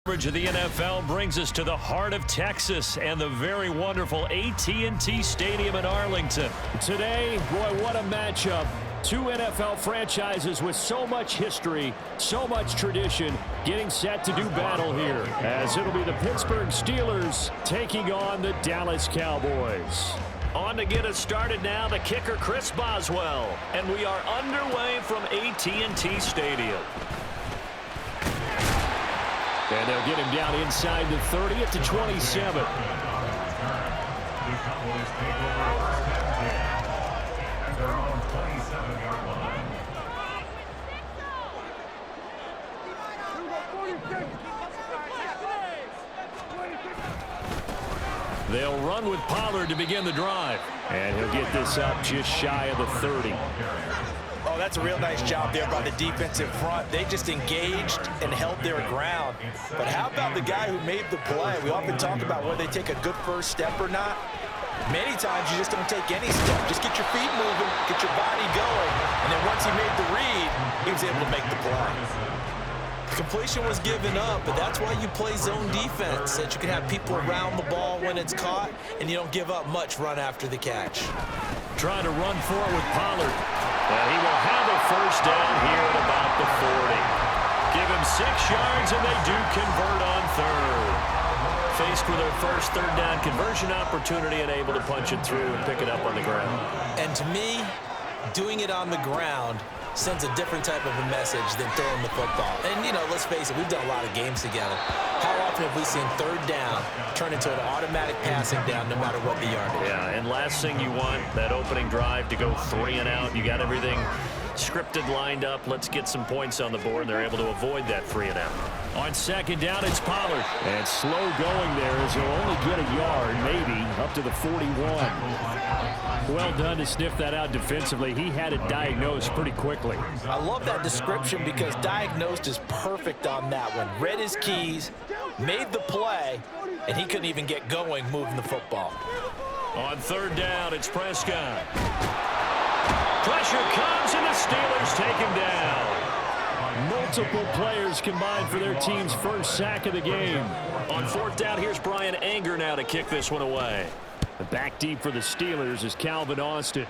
Coverage of the NFL brings us to the heart of Texas and the very wonderful AT&T Stadium in Arlington. Today, boy, what a matchup. Two NFL franchises with so much history, so much tradition, getting set to do battle here, as it'll be the Pittsburgh Steelers taking on the Dallas Cowboys. On to get us started now, the kicker Chris Boswell, and we are underway from AT&T Stadium. And they'll get him down inside the 30 at the 27. They'll run with Pollard to begin the drive. And he'll get this up just shy of the 30. Oh, that's a real nice job there by the defensive front. They just engaged and held their ground. But how about the guy who made the play? We often talk about whether they take a good first step or not. Many times you just don't take any step. Just get your feet moving, get your body going. And then once he made the read, he was able to make the play. Completion was given up, but that's why you play zone defense, so that you can have people around the ball when it's caught, and you don't give up much run after the catch. Trying to run for it with Pollard. And he will have a first down here at about the 40. Give him 6 yards, and they do convert on third. Faced with their first third down conversion opportunity and able to punch it through and pick it up on the ground. And to me, doing it on the ground sends a different type of a message than throwing the football. And, you know, let's face it, we've done a lot of games together. How often have we seen third down turn into an automatic passing down no matter what the yardage? Yeah, and last thing you want, that opening drive to go 3 and out. You got everything scripted, lined up. Let's get some points on the board, and they're able to avoid that 3 and out. On second down, it's Pollard. And slow going there as he'll only get a yard, maybe, up to the 41. Well done to sniff that out defensively. He had it diagnosed pretty quickly. I love that description because diagnosed is perfect on that one. Read his keys, made the play, and he couldn't even get going moving the football. On third down, it's Prescott. Pressure comes, and the Steelers take him down. Multiple players combined for their team's first sack of the game. On fourth down, here's Brian Anger now to kick this one away. The back deep for the Steelers is Calvin Austin.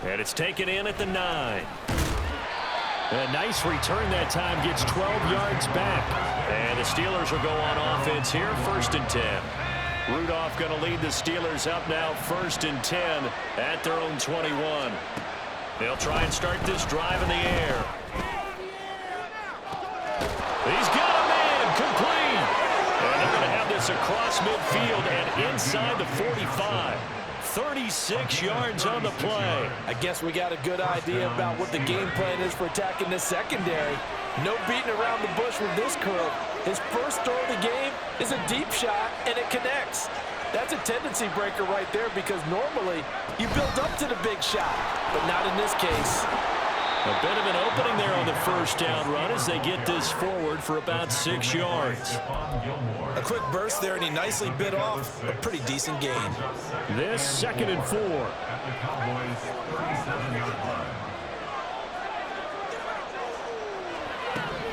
And it's taken in at the 9. A nice return that time, gets 12 yards back. And the Steelers will go on offense here, 1st and 10. Rudolph going to lead the Steelers up now, 1st and 10 at their own 21. They'll try and start this drive in the air. He's got a man, complete. And they're going to have this across midfield and inside the 45. 36 yards on the play. I guess we got a good idea about what the game plan is for attacking this secondary. No beating around the bush with this crew. His first throw of the game is a deep shot, and it connects. That's a tendency breaker right there because normally you build up to the big shot, but not in this case. A bit of an opening there on the first down run as they get this forward for about 6 yards. A quick burst there, and he nicely bit off a pretty decent gain. This 2nd and 4.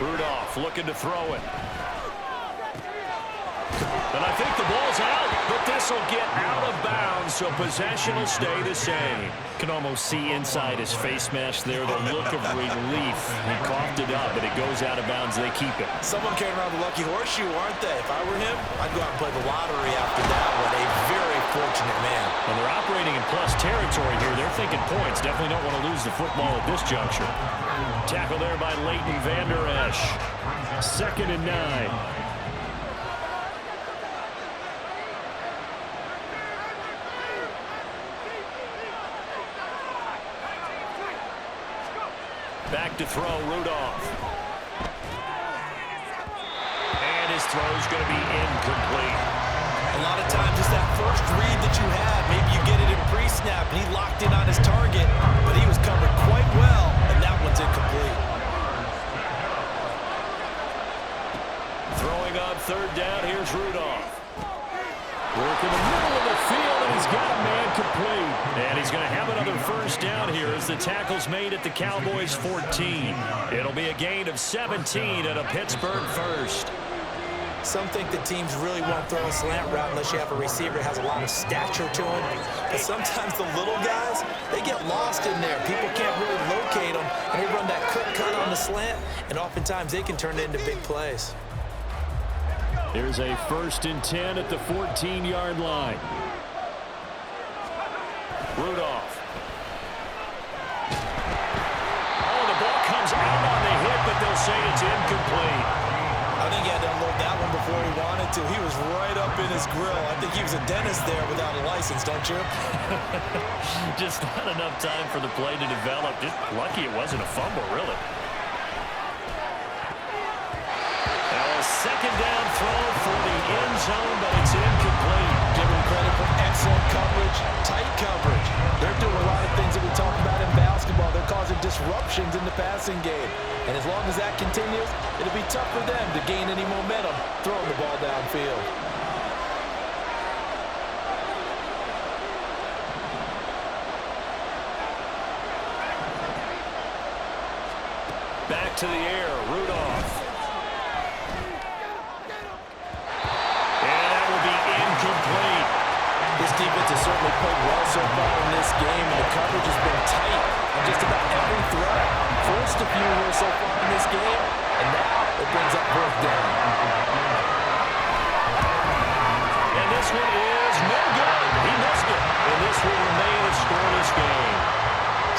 Rudolph looking to throw it. And I think the ball's out, but this will get out of bounds, so possession will stay the same. Can almost see inside his face mask there the look of relief. He coughed it up, but it goes out of bounds. They keep it. Someone carrying around the lucky horseshoe, aren't they? If I were him, I'd go out and play the lottery after that one. A very fortunate man. And they're operating in plus territory here. They're thinking points. Definitely don't want to lose the football at this juncture. Tackle there by Leighton Vander Esch. 2nd and 9. Back to throw, Rudolph. And his throw's going to be incomplete. A lot of times it's that first read that you have. Maybe you get it in pre-snap, and he locked in on his target, but he was covered quite well, and that one's incomplete. Throwing on third down, here's Rudolph. Work in the middle of the field, and he's got a man complete. And he's going to have another first down here as the tackle's made at the Cowboys 14. It'll be a gain of 17 and a Pittsburgh first. Some think the teams really won't throw a slant route unless you have a receiver that has a lot of stature to him. But sometimes the little guys, they get lost in there. People can't really locate them, and they run that quick cut on the slant, and oftentimes they can turn it into big plays. Here's a 1st and 10 at the 14-yard line. Rudolph. Oh, the ball comes out on the hit, but they'll say it's incomplete. I think he had to unload that one before he wanted to. He was right up in his grill. I think he was a dentist there without a license, don't you? Just not enough time for the play to develop. Just lucky it wasn't a fumble, really. A second down throw for the end zone, but it's incomplete. Give him credit for excellent coverage, tight coverage. They're doing a lot of things that we talk about in basketball. They're causing disruptions in the passing game. And as long as that continues, it'll be tough for them to gain any momentum throwing the ball downfield. Back to the air, Rudolph. And that will be incomplete. This defense has certainly played well so far in this game, and the coverage has been tight on just about every threat. Forced a few here so far in this game, and now it brings up 4th down. And this one is no good. He missed it. And this will remain a scoreless game.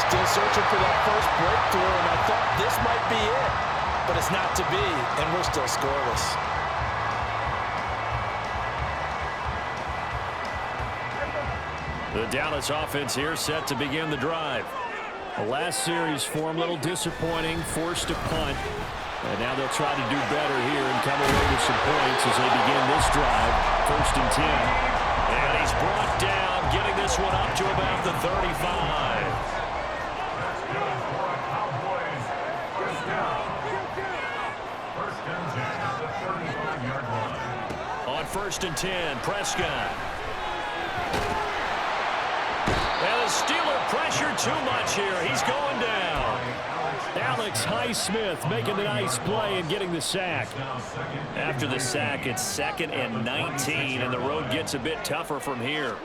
Still searching for that first breakthrough, and I thought this might be it. But it's not to be, and we're still scoreless. The Dallas offense here set to begin the drive. The last series for him, a little disappointing, forced a punt. And now they'll try to do better here and come away with some points as they begin this drive. 1st and 10. And he's brought down, getting this one up to about the 35. On 1st and 10, Prescott. And the Steeler pressure too much here. He's going down. Alex Highsmith making the nice play and getting the sack. After the sack, it's 2nd and 19, and the road gets a bit tougher from here.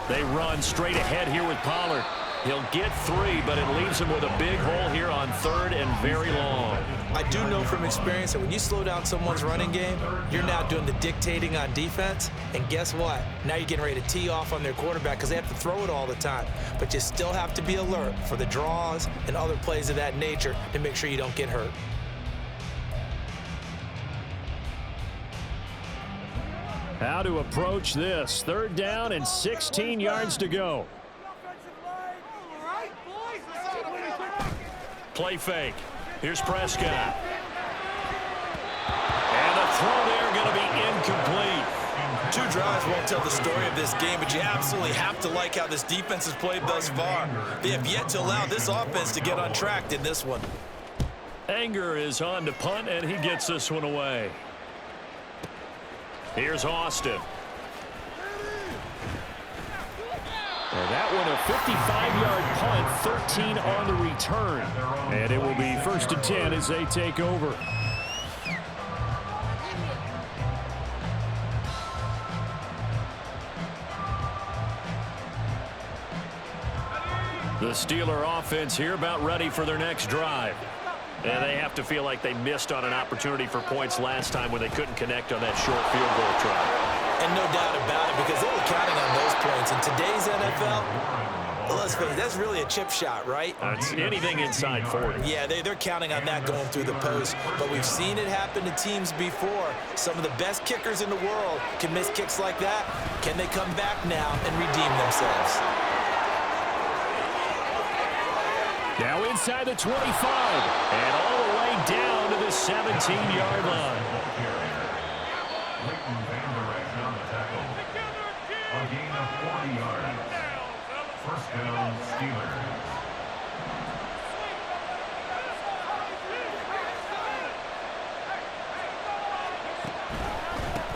They run straight ahead here with Pollard. He'll get 3, but it leaves him with a big hole here on 3rd and very long. I do know from experience that when you slow down someone's running game, you're now doing the dictating on defense. And guess what? Now you're getting ready to tee off on their quarterback because they have to throw it all the time. But you still have to be alert for the draws and other plays of that nature to make sure you don't get hurt. How to approach this. 3rd down and 16 yards to go. Play fake. Here's Prescott. And the throw there going to be incomplete. 2 drives won't tell the story of this game, but you absolutely have to like how this defense has played thus far. They have yet to allow this offense to get untracked in this one. Anger is on to punt, and he gets this one away. Here's Austin. And that one a 55-yard punt, 13 on the return. And it will be 1st and 10 as they take over. The Steeler offense here about ready for their next drive. And they have to feel like they missed on an opportunity for points last time when they couldn't connect on that short field goal try. And no doubt about it, because they were counting on those points. In today's NFL, well, let's face it, that's really a chip shot, right? It's anything inside 40. Yeah, they're counting on that going through the post. But we've seen it happen to teams before. Some of the best kickers in the world can miss kicks like that. Can they come back now and redeem themselves? Now inside the 25. And all the way down to the 17-yard line. A gain of 40 yards. First down, Steelers.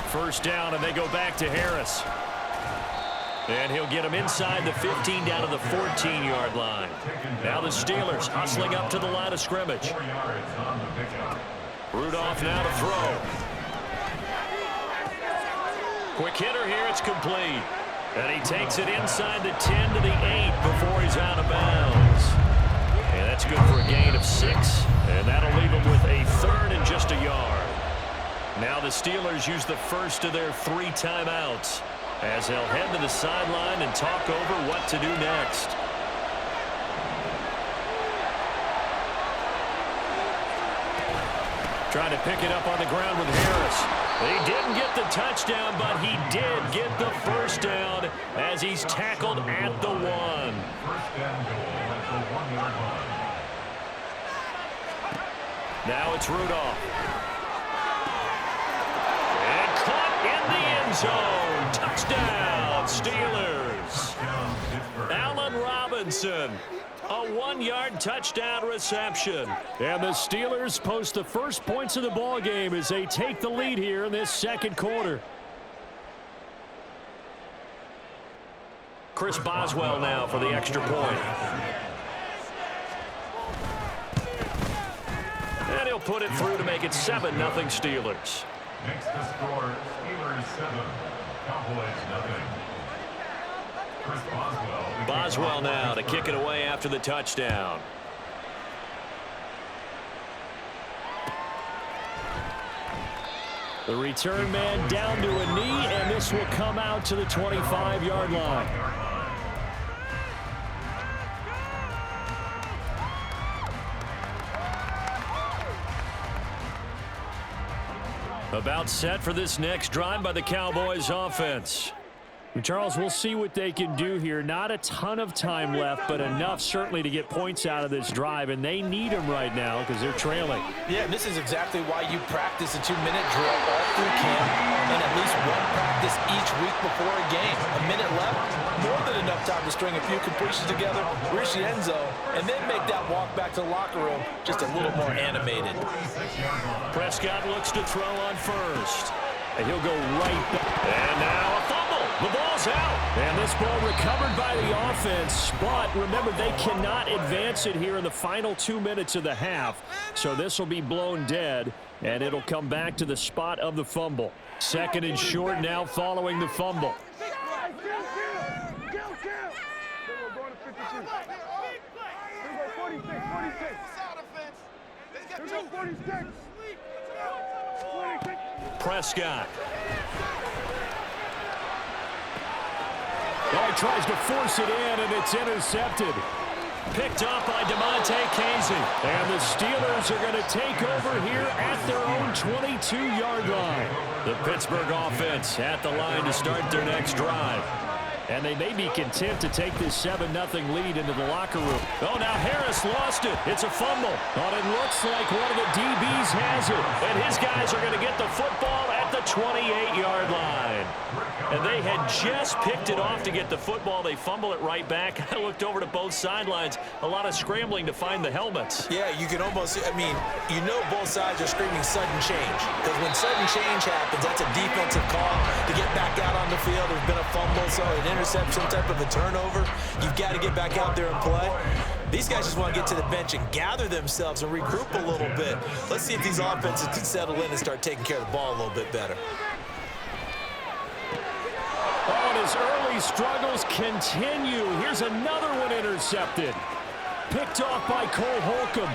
First down, and they go back to Harris. And he'll get him inside the 15 down to the 14-yard line. Now the Steelers hustling up to the line of scrimmage. Rudolph now to throw. Quick hitter here, it's complete. And he takes it inside the 10 to the 8 before he's out of bounds. And that's good for a gain of 6. And that'll leave him with a 3rd and just a yard. Now the Steelers use the first of their 3 timeouts as they'll head to the sideline and talk over what to do next. Trying to pick it up on the ground with Harris. He didn't get the touchdown, but he did get the first down as he's tackled at the 1. First down goal at the 1-yard line. Now it's Rudolph. And caught in the end zone. Touchdown, Steelers. Allen Robinson. A 1-yard touchdown reception. And the Steelers post the first points of the ball game as they take the lead here in this second quarter. Chris Boswell now for the extra point. And he'll put it through to make it 7-0 Steelers. Next to score, Steelers 7, Cowboys 0. Chris Boswell now to kick it away after the touchdown. The return man down to a knee, and this will come out to the 25-yard line. About set for this next drive by the Cowboys offense. Charles, we'll see what they can do here. Not a ton of time left, but enough certainly to get points out of this drive, and they need them right now because they're trailing. Yeah, and this is exactly why you practice a 2-minute drill all through camp and at least one practice each week before a game. A minute left, more than enough time to string a few completions together, reach the end zone, and then make that walk back to the locker room just a little more animated. Prescott looks to throw on first, and he'll go right back. And now a fumble. The ball's out. And this ball recovered by the offense, but remember, they cannot advance it here in the final 2 minutes of the half. So this will be blown dead, and it'll come back to the spot of the fumble. 2nd and short now following the fumble. Prescott. Oh, he tries to force it in, and it's intercepted. Picked up by DeMonte Casey. And the Steelers are going to take over here at their own 22-yard line. The Pittsburgh offense at the line to start their next drive. And they may be content to take this 7-0 lead into the locker room. Oh, now Harris lost it. It's a fumble. But it looks like one of the DBs has it. And his guys are going to get the football at the 28-yard line. And they had just picked it off to get the football. They fumble it right back. I looked over to both sidelines. A lot of scrambling to find the helmets. Yeah, you can almost, I mean, you know both sides are screaming sudden change. Because when sudden change happens, that's a defensive call to get back out on the field. There's been a fumble, so an interception, type of a turnover. You've got to get back out there and play. These guys just want to get to the bench and gather themselves and regroup a little bit. Let's see if these offenses can settle in and start taking care of the ball a little bit better. Oh, and his early struggles continue. Here's another one intercepted. Picked off by Cole Holcomb.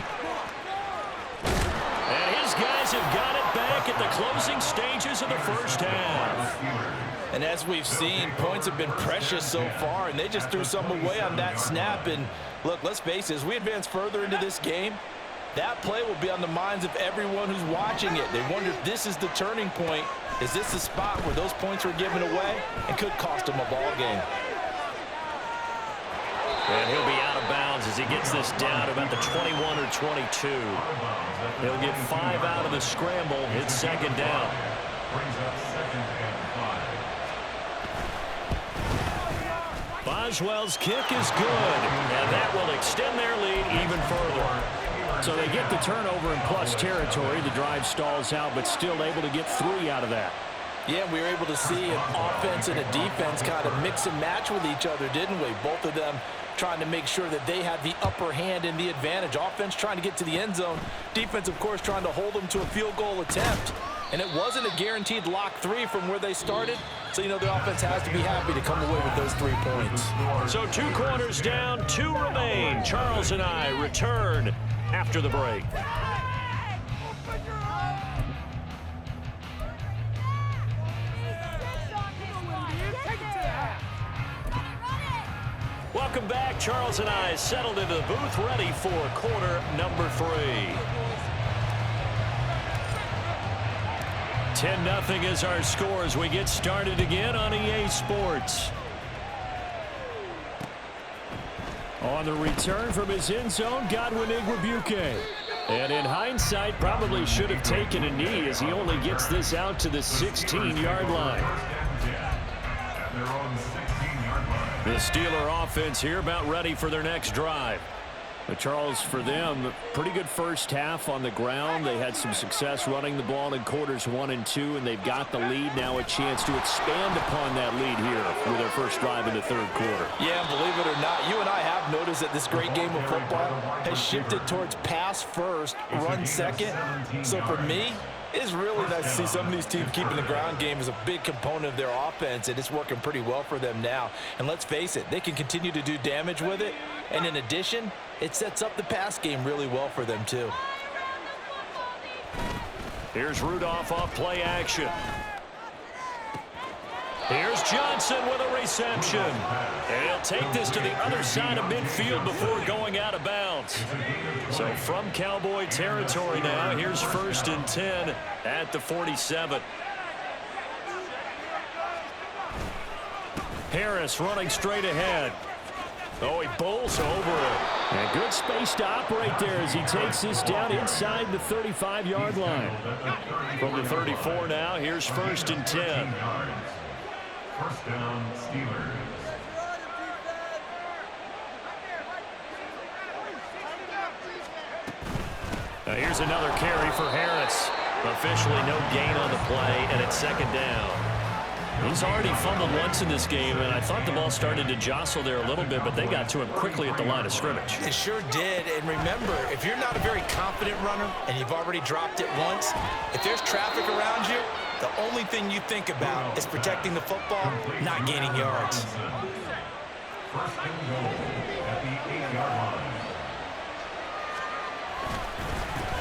And his guys have got it back at the closing stages of the first half. And as we've seen, points have been precious so far, and they just threw some away on that snap. And look, let's face it, as we advance further into this game, that play will be on the minds of everyone who's watching it. They wonder if this is the turning point. Is this the spot where those points were given away and could cost them a ball game? And he'll be out of bounds as he gets this down to about the 21 or 22. He'll get 5 out of the scramble. It's 2nd down. Brings up 2nd and 5. Boswell's kick is good, and that will extend their lead even further. So they get the turnover in plus territory. The drive stalls out, but still able to get 3 out of that. Yeah, we were able to see an offense and a defense kind of mix and match with each other, didn't we? Both of them trying to make sure that they had the upper hand and the advantage. Offense trying to get to the end zone. Defense, of course, trying to hold them to a field goal attempt. And it wasn't a guaranteed lock 3 from where they started. So, you know, the offense has to be happy to come away with those 3 points. So 2 quarters down, 2 remain. Charles and I return after the break. Welcome back. Charles and I settled into the booth, ready for quarter number 3. 10-0 is our score as we get started again on EA Sports. On the return from his end zone, Godwin Igwebuike. And in hindsight, probably should have taken a knee as he only gets this out to the 16-yard line. The Steeler offense here about ready for their next drive. But Charles, for them, pretty good first half on the ground. They had some success running the ball in quarters 1 and 2, and they've got the lead. Now a chance to expand upon that lead here with their first drive in the third quarter. Yeah, believe it or not, you and I have noticed that this great game of football has shifted towards pass first, run second. So for me, it's really nice to see some of these teams keeping the ground game as a big component of their offense, and it's working pretty well for them now. And let's face it, they can continue to do damage with it. And in addition, it sets up the pass game really well for them too. Here's Rudolph off play action. Here's Johnson with a reception. And he'll take this to the other side of midfield before going out of bounds. So from Cowboy territory now, here's 1st and 10 at the 47. Harris running straight ahead. Oh, he bowls over it. And good space to operate there as he takes this down inside the 35-yard line. From the 34 now, here's 1st and 10. First down, Steelers. Now here's another carry for Harris. Officially no gain on the play, and it's 2nd down. He's already fumbled once in this game, and I thought the ball started to jostle there a little bit, but they got to him quickly at the line of scrimmage. It sure did. And remember, if you're not a very confident runner and you've already dropped it once, if there's traffic around you, the only thing you think about is protecting the football, not gaining yards. First and goal at the 8-yard line.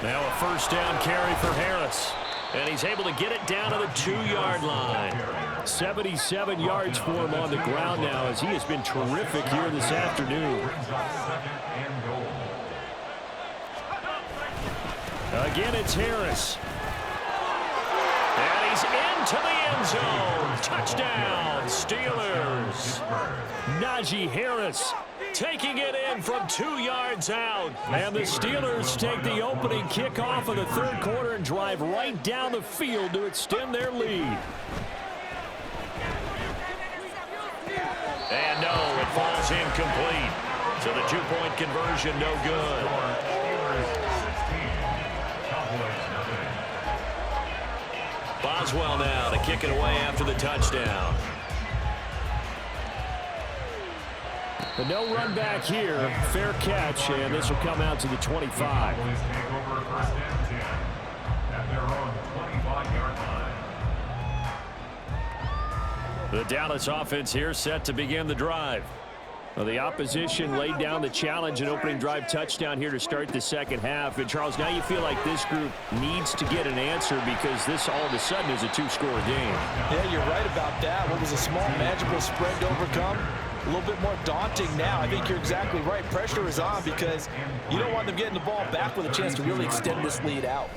Now a 1st down carry for Harris. And he's able to get it down to the 2-yard line. 77 yards for him on the ground now as he has been terrific here this afternoon. Again, it's Harris. And he's into the end zone. Touchdown, Steelers. Najee Harris taking it in from 2 yards out. And the Steelers take the opening kickoff of the third quarter and drive right down the field to extend their lead. And no, it falls incomplete. So the 2-point conversion no good. Boswell now to kick it away after the touchdown. But no run back here. Fair catch, and this will come out to the 25. Cowboys take over 1st and 10 at their own 25-yard line. The Dallas offense here set to begin the drive. Well, the opposition laid down the challenge and opening drive touchdown here to start the second half. And, Charles, now you feel like this group needs to get an answer because this all of a sudden is a 2-score game. Yeah, you're right about that. What was a small magical spread to overcome? A little bit more daunting now. I think you're exactly right. Pressure is on because you don't want them getting the ball back with a chance to really extend this lead out.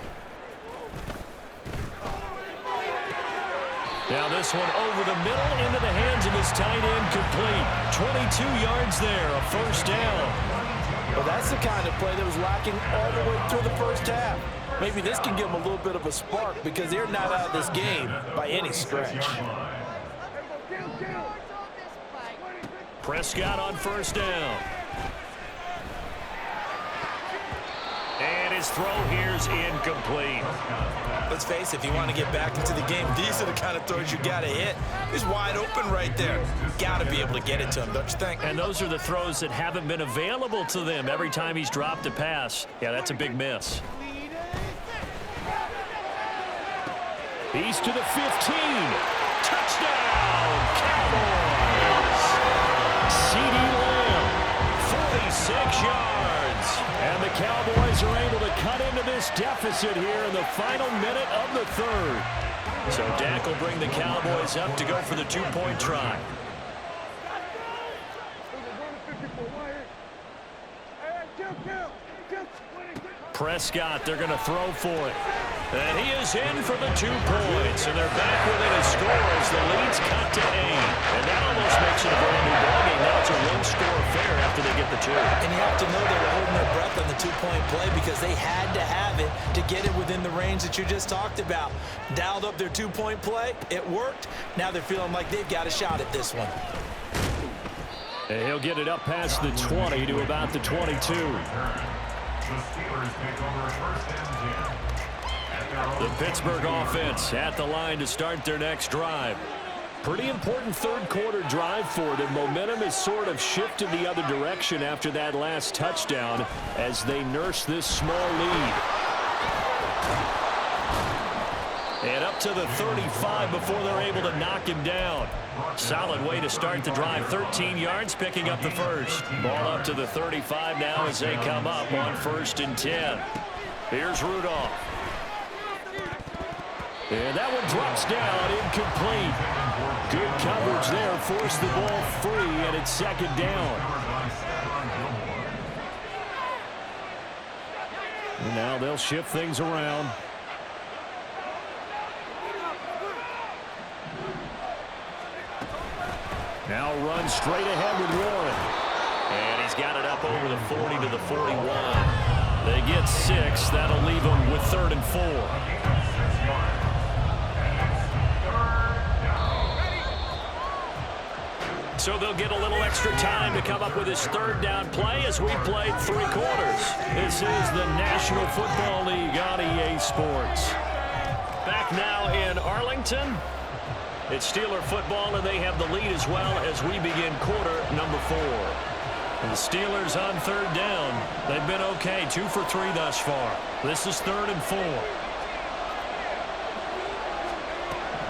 Now this one over the middle into the hands of his tight end, complete. 22 yards there, a 1st down. Well, that's the kind of play that was lacking all the way through the first half. Maybe this can give them a little bit of a spark because they're not out of this game by any stretch. Prescott on 1st down. And his his throw here's incomplete. Let's face it, if you want to get back into the game, these are the kind of throws you got to hit. He's wide open right there. Got to be able to get it to him, don't you think? And those are the throws that haven't been available to them every time he's dropped a pass. Yeah, that's a big miss. He's to the 15. Touchdown, Cowboys! CeeDee Lamb, 46 yards. And the Cowboys are able to cut into this deficit here in the final minute of the third. So Dak will bring the Cowboys up to go for the two-point try. Prescott, they're going to throw for it. And he is in for the 2 points. And they're back within a score as the lead's cut to 8. And that almost makes it a brand new ballgame. Now it's a one-score affair after they get the 2. And you have to know they were holding their breath on the two-point play because they had to have it to get it within the range that you just talked about. Dialed up their two-point play. It worked. Now they're feeling like they've got a shot at this one. And he'll get it up past the 20 to about the 22. The Steelers take over first and 10. The Pittsburgh offense at the line to start their next drive. Pretty important third quarter drive for them. Momentum has sort of shifted the other direction after that last touchdown as they nurse this small lead. And up to the 35 before they're able to knock him down. Solid way to start the drive. 13 yards, picking up the first. Ball up to the 35 now as they come up on 1st and 10. Here's Rudolph. And that one drops down, incomplete. Good coverage there, forced the ball free, and it's 2nd down. And now they'll shift things around. Now run straight ahead with Warren. And he's got it up over the 40 to the 41. They get 6. That'll leave them with 3rd and 4. So they'll get a little extra time to come up with his 3rd down play as we played 3 quarters. This is the National Football League on EA Sports. Back now in Arlington. It's Steeler football, and they have the lead as well as we begin quarter number 4. And the Steelers on 3rd down. They've been okay, 2 for 3 thus far. This is 3rd and 4.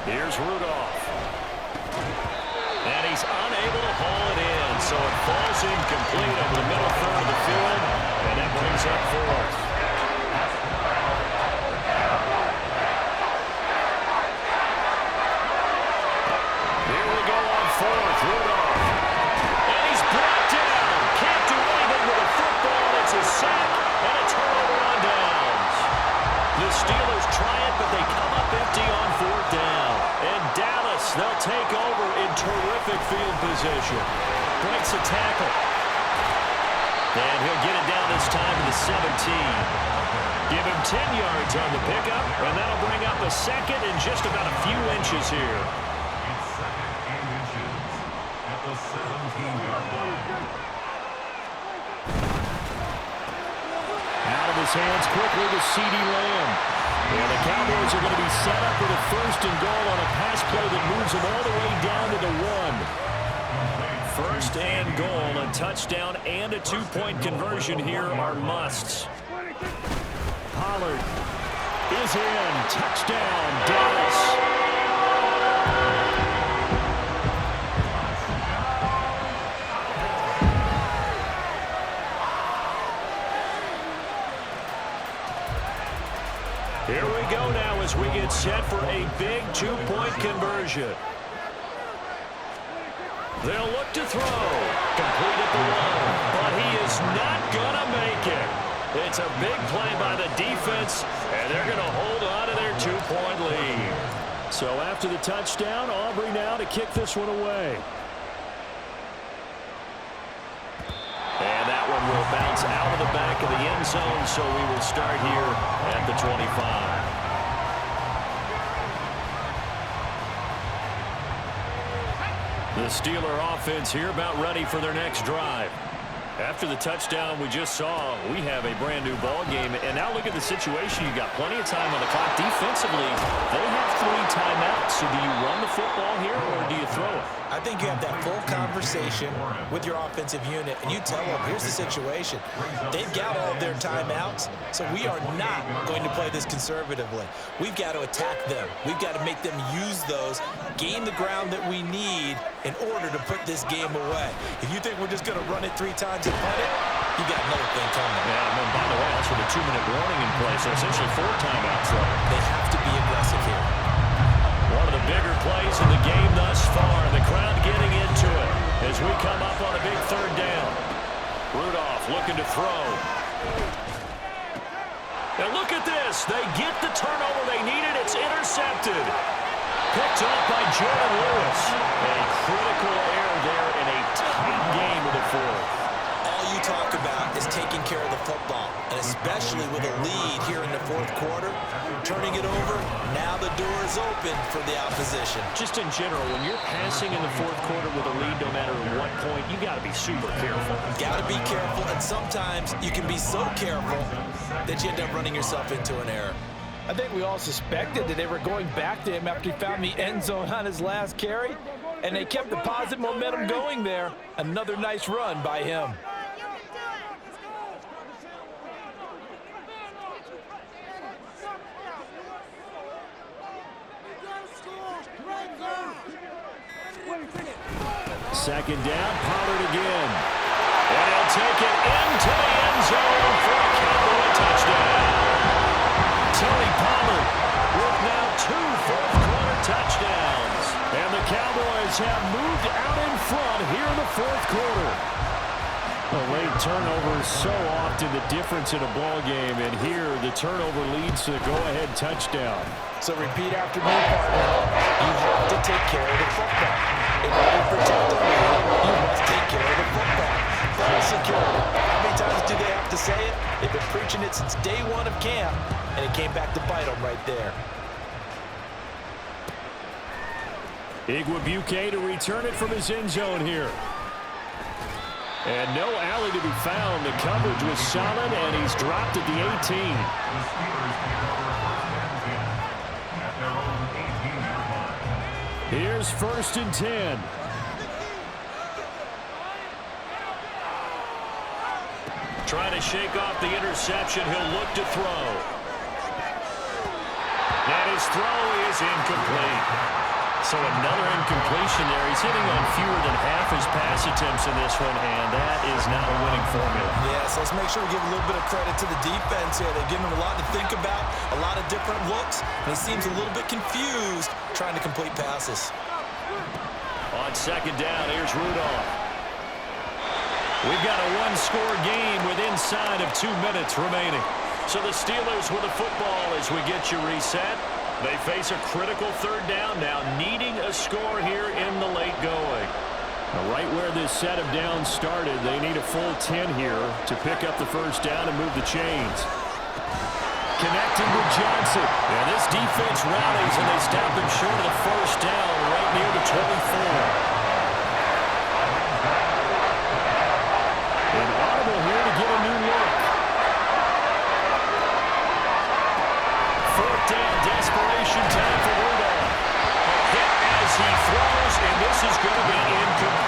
Here's Rudolph. And he's unable to haul it in, so it falls incomplete over the middle third of the field, and that brings up 4th. Here we go on 4th, Rudolph. And he's brought down. Can't do anything with a football. It's a sack and a turnover on downs. The Steelers try it, but they come up empty on 4th down. And Dallas, they'll take over in terrific field position. Breaks a tackle. And he'll get it down this time to the 17. Give him 10 yards on the pickup, and that'll bring up a 2nd and just about a few inches here. It's 2nd and inches at the 17-yard line. Out of his hands quickly to CeeDee Lamb. And the Cowboys are going to be set up with a 1st and goal on a pass play that moves them all the way down to the 1. 1st and goal, a touchdown and a 2-point conversion here are musts. Pollard is in. Touchdown, Dallas. Here we go now as we get set for a big 2-point conversion. They'll look to throw. Complete at the 1, but he is not going to make it. It's a big play by the defense, and they're going to hold on to their 2-point lead. So after the touchdown, Aubrey now to kick this one away. And that one will bounce out of the back of the end zone, so we will start here at the 25. The Steeler offense here about ready for their next drive. After the touchdown we just saw, we have a brand new ball game. And now look at the situation. You got plenty of time on the clock. Defensively, they have 3 timeouts. So do you run the football here or do you throw it? I think you have that full conversation with your offensive unit, and you tell them, here's the situation. They've got all of their timeouts, so we are not going to play this conservatively. We've got to attack them. We've got to make them use those, gain the ground that we need in order to put this game away. If you think we're just going to run it 3 times and punt it, you got another thing coming. Yeah, and then by the way, that's with a 2-minute warning in place, so essentially 4 timeouts left. They have to be aggressive here. One of the bigger plays in the game thus far. The crowd getting into it as we come up on a big 3rd down. Rudolph looking to throw. And look at this. They get the turnover they needed. It's intercepted. Picked up by Jordan Lewis. A critical error there in a tight game of the 4th. All you talk about is taking care of the football, and especially with a lead here in the 4th quarter, turning it over, now the door is open for the opposition. Just in general, when you're passing in the 4th quarter with a lead, no matter what point, you got to be super careful. Got to be careful, and sometimes you can be so careful that you end up running yourself into an error. I think we all suspected that they were going back to him after he found the end zone on his last carry, and they kept the positive momentum going there. Another nice run by him. Second down, Pollard again. And he'll take it into the end zone for a Cowboy touchdown. Tony Pollard with now 2 fourth-quarter touchdowns. And the Cowboys have moved out in front here in the 4th quarter. A late turnover is so often the difference in a ball game, and here the turnover leads to the go-ahead touchdown. So repeat after me, partner. You have to take care of the football. In order to protect the lead, you must take care of the football. Ball security. How many times do they have to say it? They've been preaching it since day 1 of camp, and it came back to bite them right there. Igwebuike to return it from his end zone here. And no alley to be found. The coverage was solid, and he's dropped at the 18. The Steelers take over 1st and 10 at their own 18-yard line. Here's 1st and 10. Trying to shake off the interception. He'll look to throw. And his throw is incomplete. So another incompletion there. He's hitting on fewer than half his pass attempts in this one, and that is not a winning formula. Yes, let's make sure we give a little bit of credit to the defense here. They've given him a lot to think about, a lot of different looks, and he seems a little bit confused trying to complete passes. On 2nd down, here's Rudolph. We've got a 1-score game with inside of 2 minutes remaining. So the Steelers with the football as we get you reset. They face a critical 3rd down now, needing a score here in the late going. Now, right where this set of downs started, they need a full 10 here to pick up the 1st down and move the chains. Connecting with Johnson. And this defense rallies, and they stop him short of the 1st down right near the 24. And audible here to get a new look. 4th down, desperation time for Rudolph. A hit as he throws, and this is going to be incomplete.